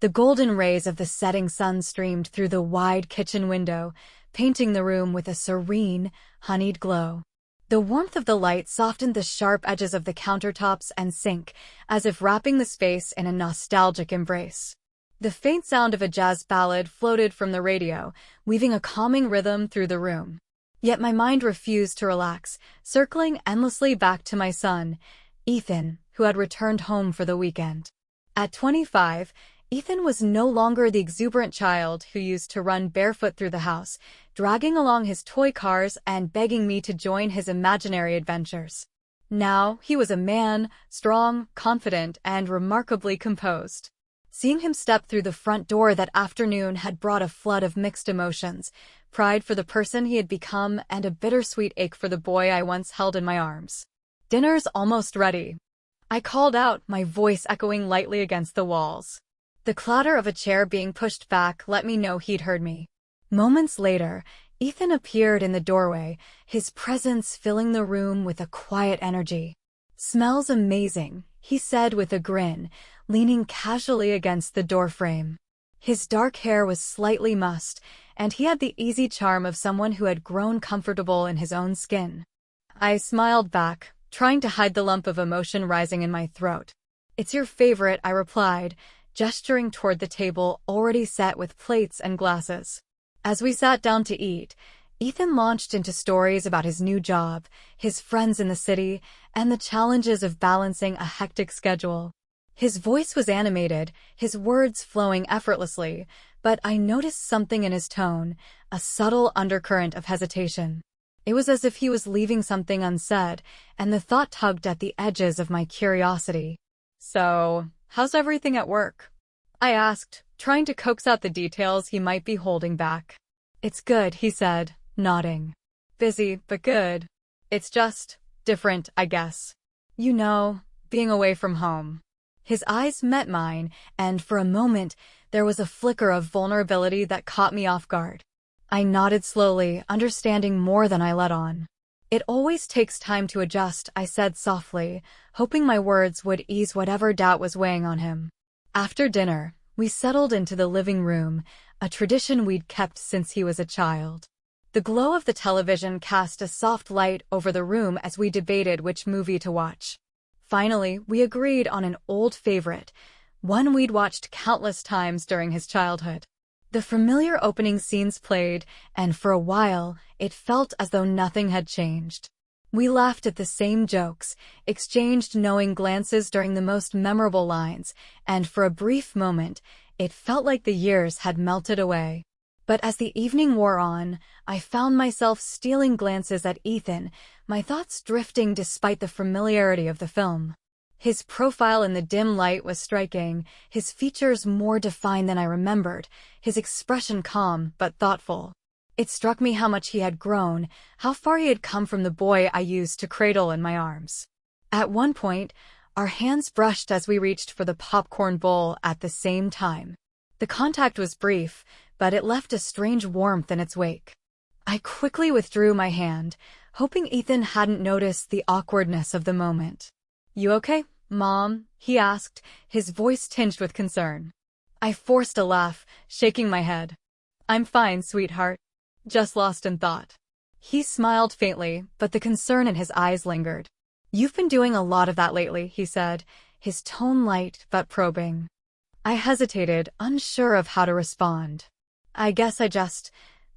The golden rays of the setting sun streamed through the wide kitchen window, painting the room with a serene, honeyed glow. The warmth of the light softened the sharp edges of the countertops and sink, as if wrapping the space in a nostalgic embrace. The faint sound of a jazz ballad floated from the radio, weaving a calming rhythm through the room. Yet my mind refused to relax, circling endlessly back to my son, Ethan, who had returned home for the weekend. At 25, Ethan was no longer the exuberant child who used to run barefoot through the house, dragging along his toy cars and begging me to join his imaginary adventures. Now, he was a man, strong, confident, and remarkably composed. Seeing him step through the front door that afternoon had brought a flood of mixed emotions, pride for the person he had become and a bittersweet ache for the boy I once held in my arms. "Dinner's almost ready," I called out, my voice echoing lightly against the walls. The clatter of a chair being pushed back let me know he'd heard me. Moments later, Ethan appeared in the doorway, his presence filling the room with a quiet energy. "Smells amazing," he said with a grin, leaning casually against the doorframe. His dark hair was slightly mussed, and he had the easy charm of someone who had grown comfortable in his own skin. I smiled back, trying to hide the lump of emotion rising in my throat. "It's your favorite," I replied, gesturing toward the table already set with plates and glasses. As we sat down to eat, Ethan launched into stories about his new job, his friends in the city, and the challenges of balancing a hectic schedule. His voice was animated, his words flowing effortlessly, but I noticed something in his tone, a subtle undercurrent of hesitation. It was as if he was leaving something unsaid, and the thought tugged at the edges of my curiosity. "So, how's everything at work?" I asked, trying to coax out the details he might be holding back. "It's good," he said, nodding. "Busy, but good. It's just different, I guess. You know, being away from home." His eyes met mine, and for a moment, there was a flicker of vulnerability that caught me off guard. I nodded slowly, understanding more than I let on. "It always takes time to adjust," I said softly, hoping my words would ease whatever doubt was weighing on him. After dinner, we settled into the living room, a tradition we'd kept since he was a child. The glow of the television cast a soft light over the room as we debated which movie to watch. Finally, we agreed on an old favorite, one we'd watched countless times during his childhood. The familiar opening scenes played, and for a while, it felt as though nothing had changed. We laughed at the same jokes, exchanged knowing glances during the most memorable lines, and for a brief moment, it felt like the years had melted away. But as the evening wore on, I found myself stealing glances at Ethan, my thoughts drifting despite the familiarity of the film. His profile in the dim light was striking, his features more defined than I remembered, his expression calm but thoughtful. It struck me how much he had grown, how far he had come from the boy I used to cradle in my arms. At one point, our hands brushed as we reached for the popcorn bowl at the same time. The contact was brief, but it left a strange warmth in its wake. I quickly withdrew my hand, hoping Ethan hadn't noticed the awkwardness of the moment. "You okay, Mom?" he asked, his voice tinged with concern. I forced a laugh, shaking my head. "I'm fine, sweetheart. Just lost in thought." He smiled faintly, but the concern in his eyes lingered. "You've been doing a lot of that lately," he said, his tone light but probing. I hesitated, unsure of how to respond. "I guess I just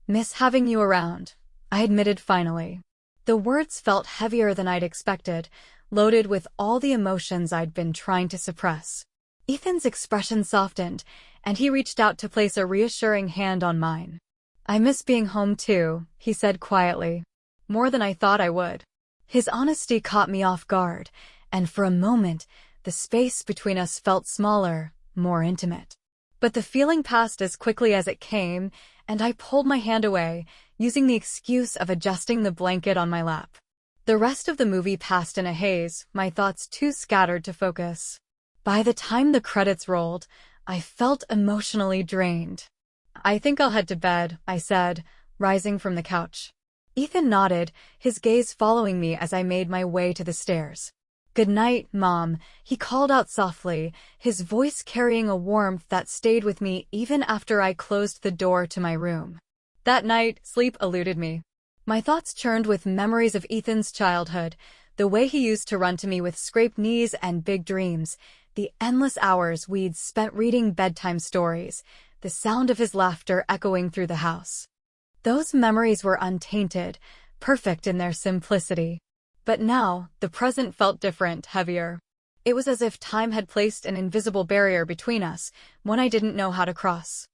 miss having you around," I admitted finally. The words felt heavier than I'd expected, loaded with all the emotions I'd been trying to suppress. Ethan's expression softened, and he reached out to place a reassuring hand on mine. "I miss being home too," he said quietly. "More than I thought I would." His honesty caught me off guard, and for a moment, the space between us felt smaller, more intimate. But the feeling passed as quickly as it came, and I pulled my hand away, using the excuse of adjusting the blanket on my lap. The rest of the movie passed in a haze, my thoughts too scattered to focus. By the time the credits rolled, I felt emotionally drained. "I think I'll head to bed," I said, rising from the couch. Ethan nodded, his gaze following me as I made my way to the stairs. "Good night, Mom," he called out softly, his voice carrying a warmth that stayed with me even after I closed the door to my room. That night, sleep eluded me. My thoughts churned with memories of Ethan's childhood, the way he used to run to me with scraped knees and big dreams, the endless hours we'd spent reading bedtime stories, the sound of his laughter echoing through the house. Those memories were untainted, perfect in their simplicity. But now, the present felt different, heavier. It was as if time had placed an invisible barrier between us, one I didn't know how to cross.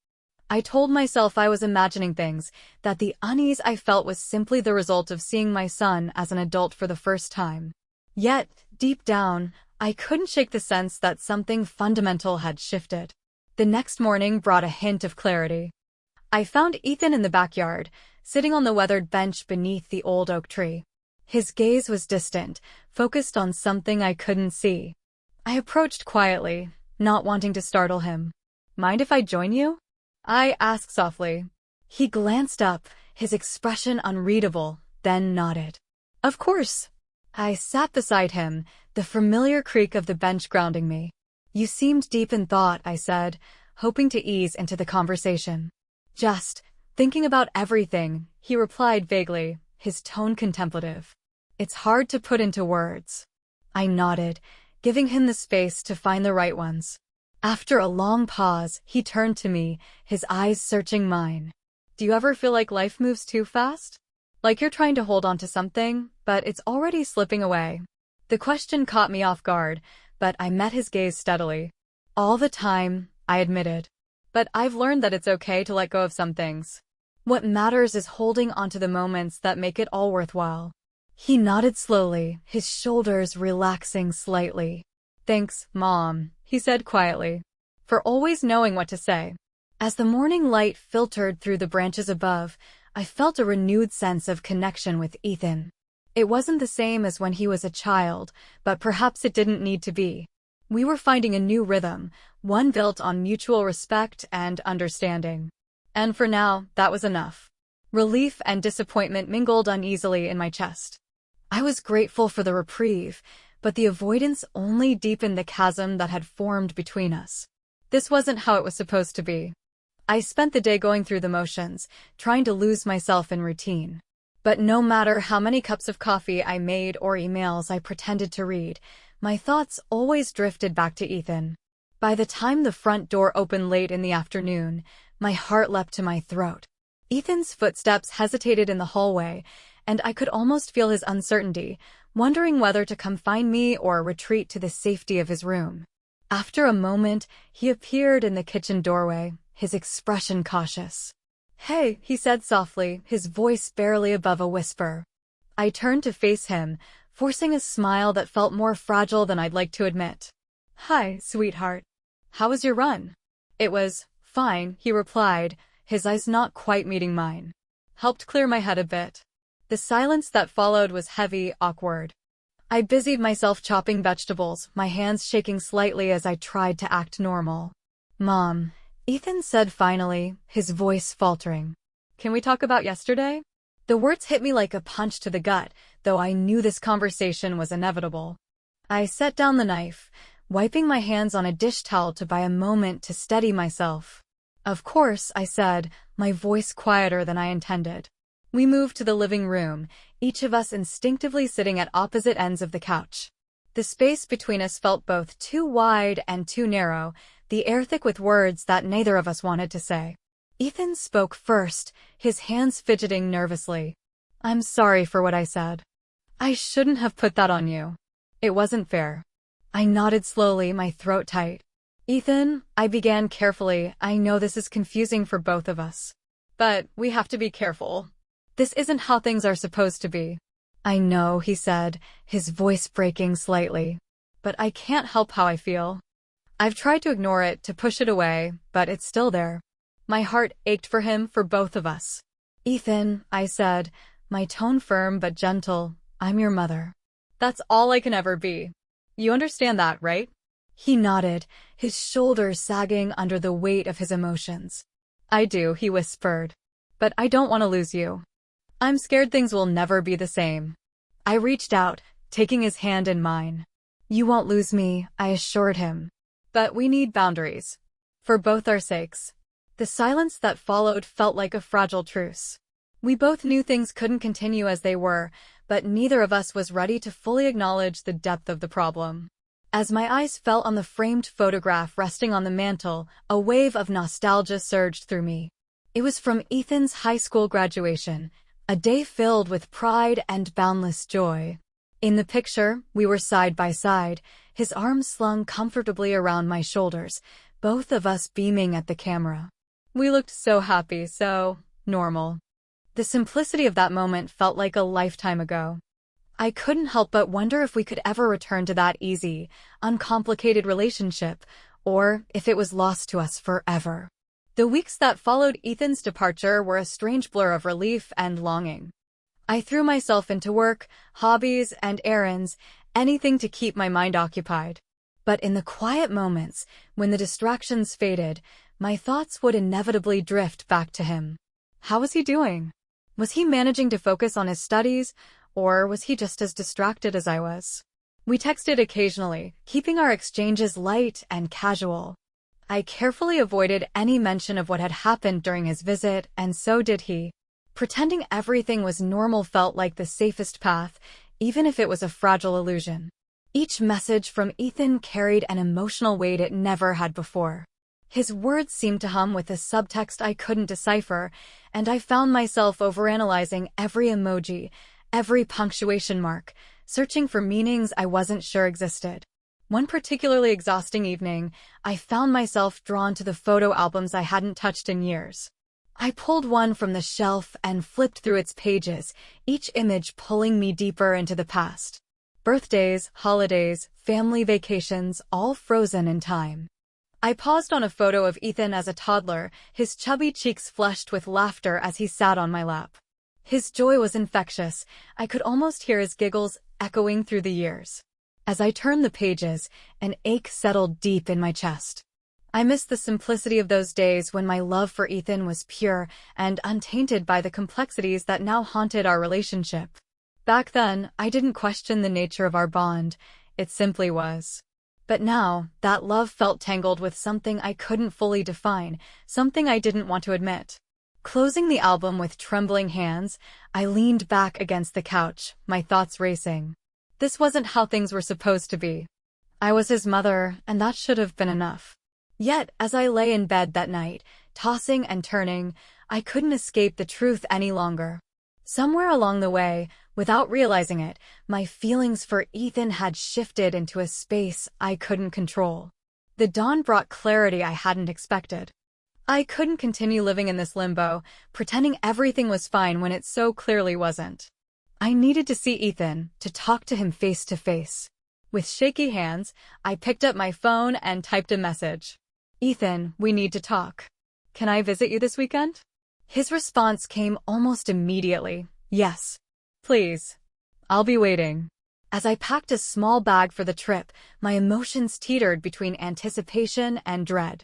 I told myself I was imagining things, that the unease I felt was simply the result of seeing my son as an adult for the first time. Yet, deep down, I couldn't shake the sense that something fundamental had shifted. The next morning brought a hint of clarity. I found Ethan in the backyard, sitting on the weathered bench beneath the old oak tree. His gaze was distant, focused on something I couldn't see. I approached quietly, not wanting to startle him. "Mind if I join you?" I asked softly. He glanced up, his expression unreadable, then nodded. "Of course." I sat beside him, the familiar creak of the bench grounding me. "You seemed deep in thought," I said, hoping to ease into the conversation. "Just thinking about everything," he replied vaguely, his tone contemplative. "It's hard to put into words." I nodded, giving him the space to find the right ones. After a long pause, he turned to me, his eyes searching mine. "Do you ever feel like life moves too fast? Like you're trying to hold on to something, but it's already slipping away?" The question caught me off guard, but I met his gaze steadily. "All the time," I admitted. "But I've learned that it's okay to let go of some things. What matters is holding onto the moments that make it all worthwhile." He nodded slowly, his shoulders relaxing slightly. "Thanks, Mom," he said quietly, "for always knowing what to say." As the morning light filtered through the branches above, I felt a renewed sense of connection with Ethan. It wasn't the same as when he was a child, but perhaps it didn't need to be. We were finding a new rhythm, one built on mutual respect and understanding. And for now, that was enough. Relief and disappointment mingled uneasily in my chest. I was grateful for the reprieve, but the avoidance only deepened the chasm that had formed between us. This wasn't how it was supposed to be. I spent the day going through the motions, trying to lose myself in routine. But no matter how many cups of coffee I made or emails I pretended to read, my thoughts always drifted back to Ethan. By the time the front door opened late in the afternoon, my heart leapt to my throat. Ethan's footsteps hesitated in the hallway, and I could almost feel his uncertainty, wondering whether to come find me or retreat to the safety of his room. After a moment, he appeared in the kitchen doorway, his expression cautious. "Hey," he said softly, his voice barely above a whisper. I turned to face him, forcing a smile that felt more fragile than I'd like to admit. "Hi, sweetheart. How was your run?" "It was fine," he replied, his eyes not quite meeting mine. "Helped clear my head a bit." The silence that followed was heavy, awkward. I busied myself chopping vegetables, my hands shaking slightly as I tried to act normal. "Mom," Ethan said finally, his voice faltering. "Can we talk about yesterday?" The words hit me like a punch to the gut, though I knew this conversation was inevitable. I set down the knife, wiping my hands on a dish towel to buy a moment to steady myself. "Of course," I said, my voice quieter than I intended. We moved to the living room, each of us instinctively sitting at opposite ends of the couch. The space between us felt both too wide and too narrow, the air thick with words that neither of us wanted to say. Ethan spoke first, his hands fidgeting nervously. "I'm sorry for what I said. I shouldn't have put that on you. It wasn't fair." I nodded slowly, my throat tight. "Ethan," I began carefully, "I know this is confusing for both of us. But we have to be careful. This isn't how things are supposed to be." "I know," he said, his voice breaking slightly. "But I can't help how I feel. I've tried to ignore it, to push it away, but it's still there." My heart ached for him, for both of us. "Ethan," I said, my tone firm but gentle, "I'm your mother. That's all I can ever be. You understand that, right?" He nodded, his shoulders sagging under the weight of his emotions. "I do," he whispered. "But I don't want to lose you. I'm scared things will never be the same." I reached out, taking his hand in mine. "You won't lose me," I assured him. "But we need boundaries. For both our sakes." The silence that followed felt like a fragile truce. We both knew things couldn't continue as they were, but neither of us was ready to fully acknowledge the depth of the problem. As my eyes fell on the framed photograph resting on the mantel, a wave of nostalgia surged through me. It was from Ethan's high school graduation, a day filled with pride and boundless joy. In the picture, we were side by side, his arms slung comfortably around my shoulders, both of us beaming at the camera. We looked so happy, so normal. The simplicity of that moment felt like a lifetime ago. I couldn't help but wonder if we could ever return to that easy, uncomplicated relationship, or if it was lost to us forever. The weeks that followed Ethan's departure were a strange blur of relief and longing. I threw myself into work, hobbies, and errands, anything to keep my mind occupied. But in the quiet moments, when the distractions faded, my thoughts would inevitably drift back to him. How was he doing? Was he managing to focus on his studies, or was he just as distracted as I was? We texted occasionally, keeping our exchanges light and casual. I carefully avoided any mention of what had happened during his visit, and so did he. Pretending everything was normal felt like the safest path, even if it was a fragile illusion. Each message from Ethan carried an emotional weight it never had before. His words seemed to hum with a subtext I couldn't decipher, and I found myself overanalyzing every emoji, every punctuation mark, searching for meanings I wasn't sure existed. One particularly exhausting evening, I found myself drawn to the photo albums I hadn't touched in years. I pulled one from the shelf and flipped through its pages, each image pulling me deeper into the past. Birthdays, holidays, family vacations, all frozen in time. I paused on a photo of Ethan as a toddler, his chubby cheeks flushed with laughter as he sat on my lap. His joy was infectious. I could almost hear his giggles echoing through the years. As I turned the pages, an ache settled deep in my chest. I missed the simplicity of those days when my love for Ethan was pure and untainted by the complexities that now haunted our relationship. Back then, I didn't question the nature of our bond. It simply was. But now, that love felt tangled with something I couldn't fully define, something I didn't want to admit. Closing the album with trembling hands, I leaned back against the couch, my thoughts racing. This wasn't how things were supposed to be. I was his mother, and that should have been enough. Yet, as I lay in bed that night, tossing and turning, I couldn't escape the truth any longer. Somewhere along the way, without realizing it, my feelings for Ethan had shifted into a space I couldn't control. The dawn brought clarity I hadn't expected. I couldn't continue living in this limbo, pretending everything was fine when it so clearly wasn't. I needed to see Ethan, to talk to him face to face. With shaky hands, I picked up my phone and typed a message. "Ethan, we need to talk. Can I visit you this weekend?" His response came almost immediately. "Yes. Please. I'll be waiting." As I packed a small bag for the trip, my emotions teetered between anticipation and dread.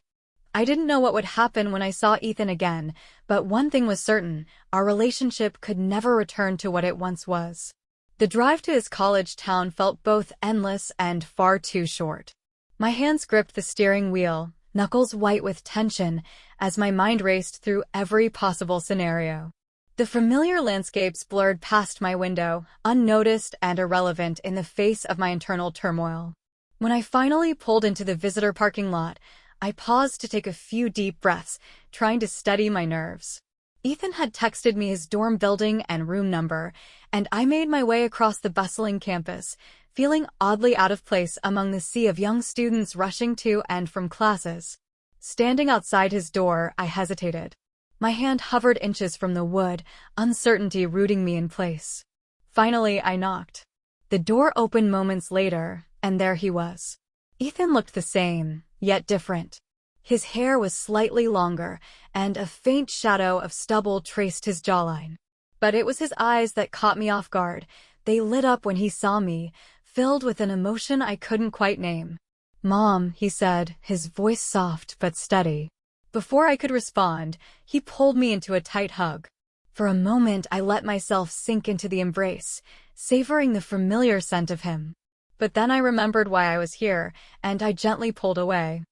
I didn't know what would happen when I saw Ethan again, but one thing was certain, our relationship could never return to what it once was. The drive to his college town felt both endless and far too short. My hands gripped the steering wheel, knuckles white with tension, as my mind raced through every possible scenario. The familiar landscapes blurred past my window, unnoticed and irrelevant in the face of my internal turmoil. When I finally pulled into the visitor parking lot, I paused to take a few deep breaths, trying to steady my nerves. Ethan had texted me his dorm building and room number, and I made my way across the bustling campus, feeling oddly out of place among the sea of young students rushing to and from classes. Standing outside his door, I hesitated. My hand hovered inches from the wood, uncertainty rooting me in place. Finally, I knocked. The door opened moments later, and there he was. Ethan looked the same, yet different. His hair was slightly longer, and a faint shadow of stubble traced his jawline. But it was his eyes that caught me off guard. They lit up when he saw me, filled with an emotion I couldn't quite name. "Mom," he said, his voice soft but steady. Before I could respond, he pulled me into a tight hug. For a moment, I let myself sink into the embrace, savoring the familiar scent of him. But then I remembered why I was here, and I gently pulled away.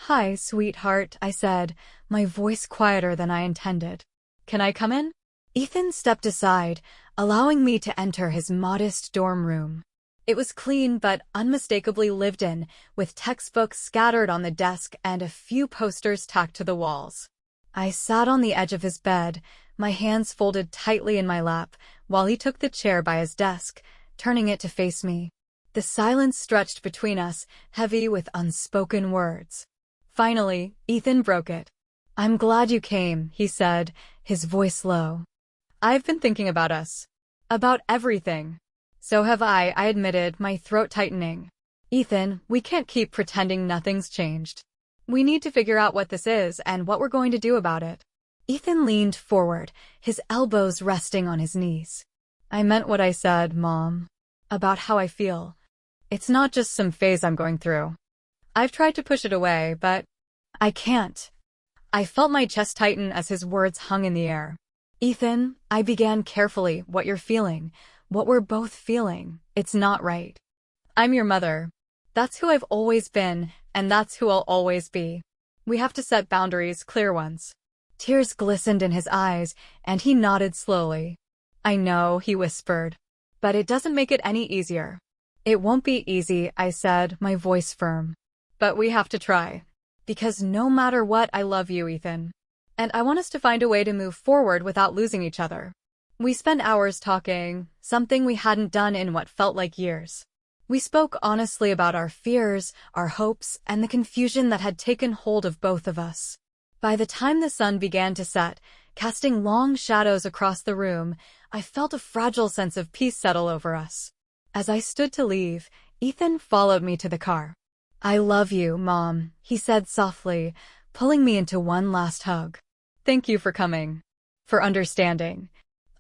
"Hi, sweetheart," I said, my voice quieter than I intended. "Can I come in?" Ethan stepped aside, allowing me to enter his modest dorm room. It was clean but unmistakably lived in, with textbooks scattered on the desk and a few posters tacked to the walls. I sat on the edge of his bed, my hands folded tightly in my lap, while he took the chair by his desk, turning it to face me. The silence stretched between us, heavy with unspoken words. Finally, Ethan broke it. "I'm glad you came," he said, his voice low. "I've been thinking about us. About everything." "So have I admitted, my throat tightening. "Ethan, we can't keep pretending nothing's changed. We need to figure out what this is and what we're going to do about it." Ethan leaned forward, his elbows resting on his knees. "I meant what I said, Mom. About how I feel. It's not just some phase I'm going through. I've tried to push it away, but I can't." I felt my chest tighten as his words hung in the air. "Ethan," I began carefully, "what you're feeling, what we're both feeling, it's not right. I'm your mother. That's who I've always been, and that's who I'll always be. We have to set boundaries, clear ones." Tears glistened in his eyes, and he nodded slowly. "I know," he whispered. "But it doesn't make it any easier." "It won't be easy," I said, my voice firm. "But we have to try. Because no matter what, I love you, Ethan. And I want us to find a way to move forward without losing each other." We spent hours talking, something we hadn't done in what felt like years. We spoke honestly about our fears, our hopes, and the confusion that had taken hold of both of us. By the time the sun began to set, casting long shadows across the room, I felt a fragile sense of peace settle over us. As I stood to leave, Ethan followed me to the car. "I love you, Mom," he said softly, pulling me into one last hug. "Thank you for coming. For understanding."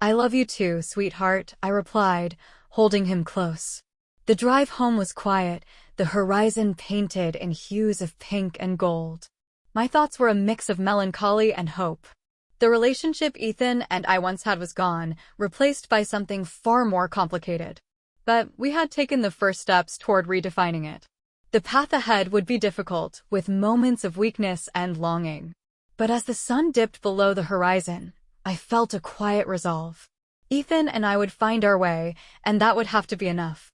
"I love you too, sweetheart," I replied, holding him close. The drive home was quiet, the horizon painted in hues of pink and gold. My thoughts were a mix of melancholy and hope. The relationship Ethan and I once had was gone, replaced by something far more complicated. But we had taken the first steps toward redefining it. The path ahead would be difficult, with moments of weakness and longing. But as the sun dipped below the horizon, I felt a quiet resolve. Ethan and I would find our way, and that would have to be enough.